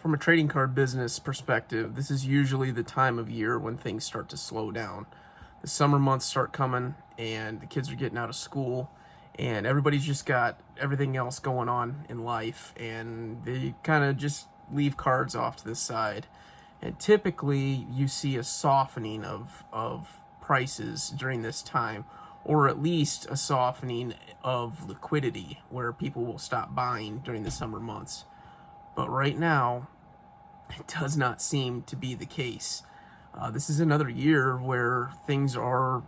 From a trading card business perspective, this is usually the time of year when things start to slow down. The summer months start coming, and the kids are getting out of school, and everybody's just got everything else going on in life, and they kind of just leave cards off to the side. And typically, you see a softening of prices during this time, or at least a softening of liquidity, where people will stop buying during the summer months. But right now, it does not seem to be the case. This is another year where things are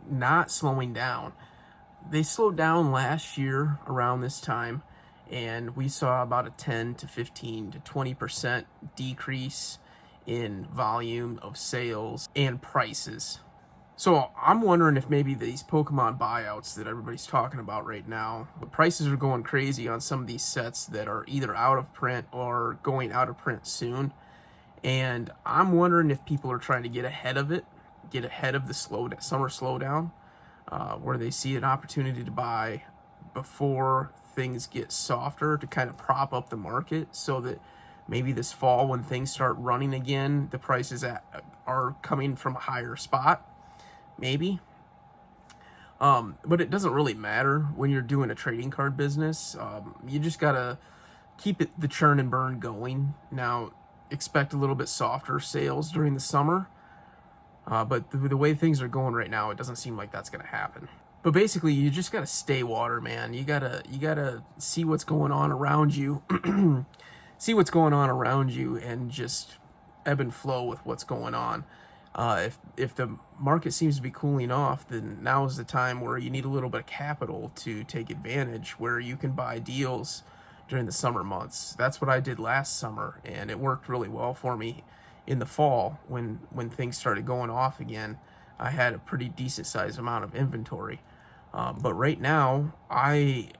not slowing down. They slowed down last year around this time, and we saw about a 10 to 15 to 20% decrease in volume of sales and prices. So I'm wondering if maybe these Pokemon buyouts that everybody's talking about right now, the prices are going crazy on some of these sets that are either out of print or going out of print soon. And I'm wondering if people are trying to get ahead of it, get ahead of the summer slowdown, where they see an opportunity to buy before things get softer to kind of prop up the market, so that maybe this fall when things start running again, the prices are coming from a higher spot. Maybe. But it doesn't really matter when you're doing a trading card business. You just gotta keep the churn and burn going. Now, expect a little bit softer sales during the summer. But the way things are going right now, it doesn't seem like that's gonna happen. But basically, you just gotta stay water, man. You gotta see what's going on around you, see what's going on around you, and just ebb and flow with what's going on. If the market seems to be cooling off, then now is the time where you need a little bit of capital to take advantage, where you can buy deals during the summer months. That's what I did last summer, and it worked really well for me in the fall when things started going off again. I had a pretty decent sized amount of inventory. But right now, I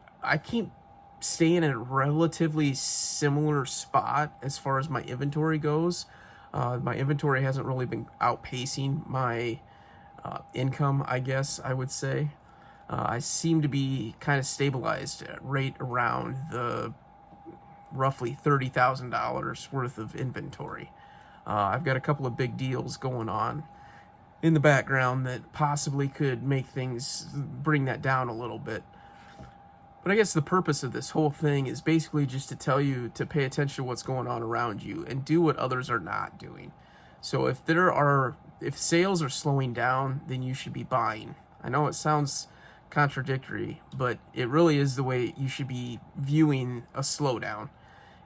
keep staying in a relatively similar spot as far as my inventory goes. My inventory hasn't really been outpacing my income, I guess I would say. I seem to be kind of stabilized right around the roughly $30,000 worth of inventory. I've got a couple of big deals going on in the background that possibly could make things, bring that down a little bit. But I guess the purpose of this whole thing is basically just to tell you to pay attention to what's going on around you and do what others are not doing. So if sales are slowing down, then you should be buying. I know it sounds contradictory, but it really is the way you should be viewing a slowdown.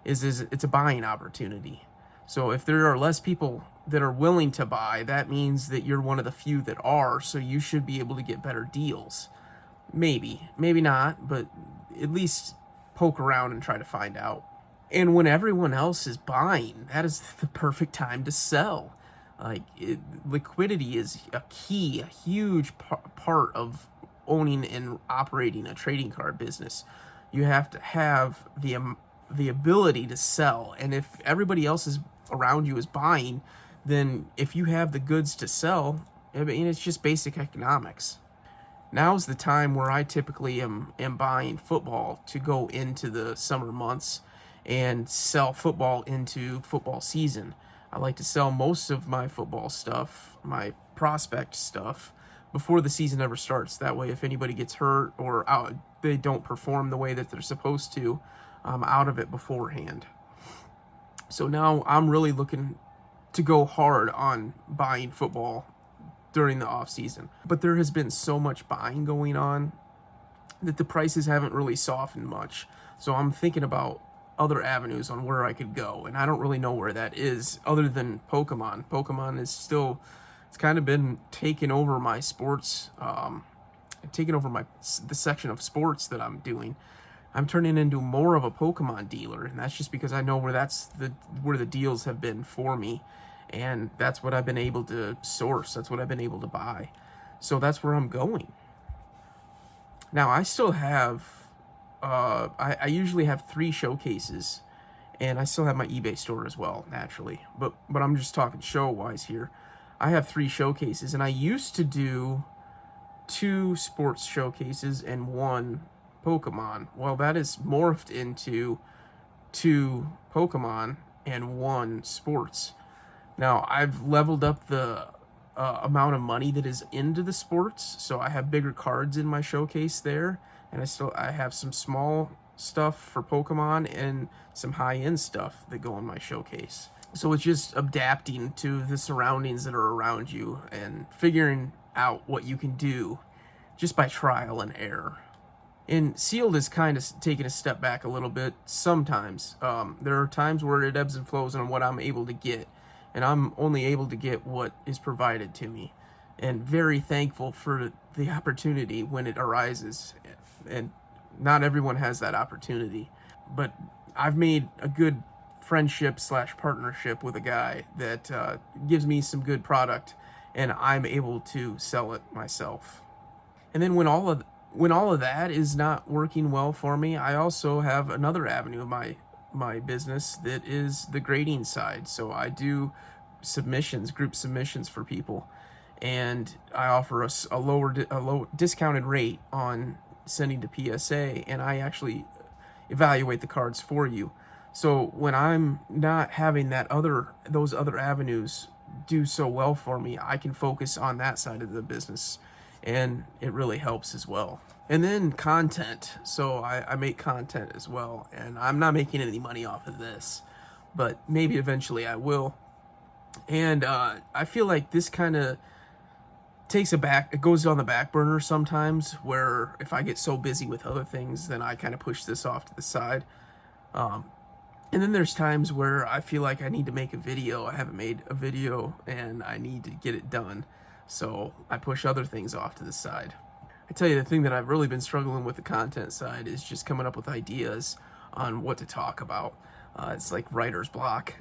Is it's a buying opportunity. So if there are less people that are willing to buy, that means that you're one of the few that are, so you should be able to get better deals. Maybe not, but at least poke around and try to find out. And when everyone else is buying, that is the perfect time to sell. Liquidity is a huge part of owning and operating a trading card business. You have to have the ability to sell, and if everybody else is around you is buying, then if you have the goods to sell, I mean, it's just basic economics. Now's the time where I typically am buying football to go into the summer months and sell football into football season. I like to sell most of my football stuff, my prospect stuff, before the season ever starts. That way, if anybody gets hurt or they don't perform the way that they're supposed to, I'm out of it beforehand. So now I'm really looking to go hard on buying football during the off season. But there has been so much buying going on that the prices haven't really softened much. So I'm thinking about other avenues on where I could go, and I don't really know where that is other than Pokemon. Pokemon is still, it's kind of been taking over my sports, the section of sports that I'm doing. I'm turning into more of a Pokemon dealer, and that's just because I know where the deals have been for me. And that's what I've been able to source. That's what I've been able to buy. So that's where I'm going. Now, I still have, I usually have 3 showcases, and I still have my eBay store as well, naturally. But I'm just talking show-wise here. I have 3 showcases, and I used to do 2 sports showcases and 1 Pokemon. Well, that is morphed into 2 Pokemon and one sports. Now, I've leveled up the amount of money that is into the sports, so I have bigger cards in my showcase there, and I have some small stuff for Pokemon and some high-end stuff that go in my showcase. So it's just adapting to the surroundings that are around you and figuring out what you can do just by trial and error. And sealed is kind of taking a step back a little bit sometimes. There are times where it ebbs and flows on what I'm able to get, and I'm only able to get what is provided to me. And very thankful for the opportunity when it arises. And not everyone has that opportunity. But I've made a good friendship / partnership with a guy that gives me some good product, and I'm able to sell it myself. And then when all of that is not working well for me, I also have another avenue of my business that is the grading side. So I do group submissions for people, and I offer a low discounted rate on sending to PSA, and I actually evaluate the cards for you. So when I'm not having those other avenues do so well for me, I can focus on that side of the business, and it really helps as well. And then content. So I make content as well, and I'm not making any money off of this, but maybe eventually I will. And I feel like this kind of it goes on the back burner sometimes, where if I get so busy with other things, then I kind of push this off to the side. And then there's times where I feel like I need to make a video. I haven't made a video and I need to get it done. So I push other things off to the side. I tell you, the thing that I've really been struggling with the content side is just coming up with ideas on what to talk about. It's like writer's block.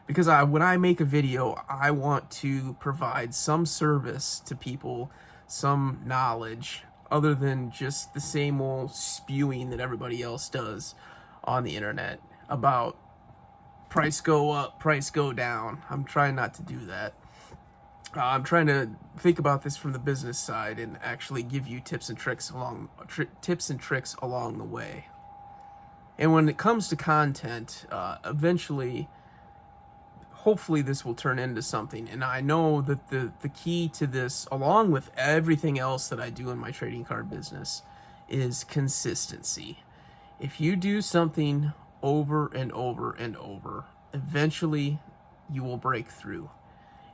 Because when I make a video, I want to provide some service to people, some knowledge, other than just the same old spewing that everybody else does on the internet about price go up, price go down. I'm trying not to do that. I'm trying to think about this from the business side and actually give you tips and tricks along the way. And when it comes to content, eventually, hopefully this will turn into something. And I know that the key to this, along with everything else that I do in my trading card business, is consistency. If you do something over and over and over, eventually you will break through.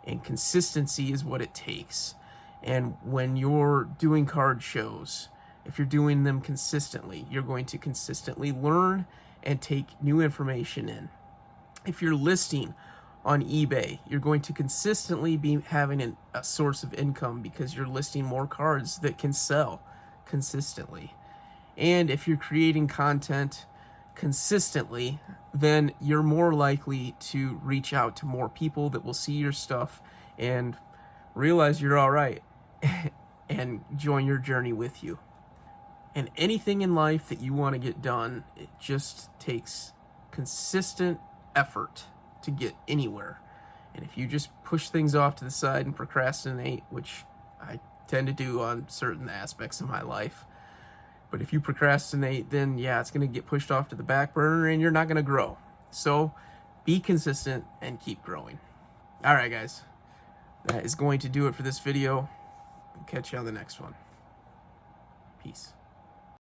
And consistency is what it takes. And when you're doing card shows, if you're doing them consistently, you're going to consistently learn and take new information in. If you're listing on eBay, you're going to consistently be having a source of income because you're listing more cards that can sell consistently. And if you're creating content consistently, then you're more likely to reach out to more people that will see your stuff and realize you're all right and join your journey with you. And anything in life that you want to get done, it just takes consistent effort to get anywhere. And if you just push things off to the side and procrastinate, which I tend to do on certain aspects of my life, but if you procrastinate, then yeah, it's going to get pushed off to the back burner and you're not going to grow. So be consistent and keep growing. All right, guys, that is going to do it for this video. I'll catch you on the next one. Peace.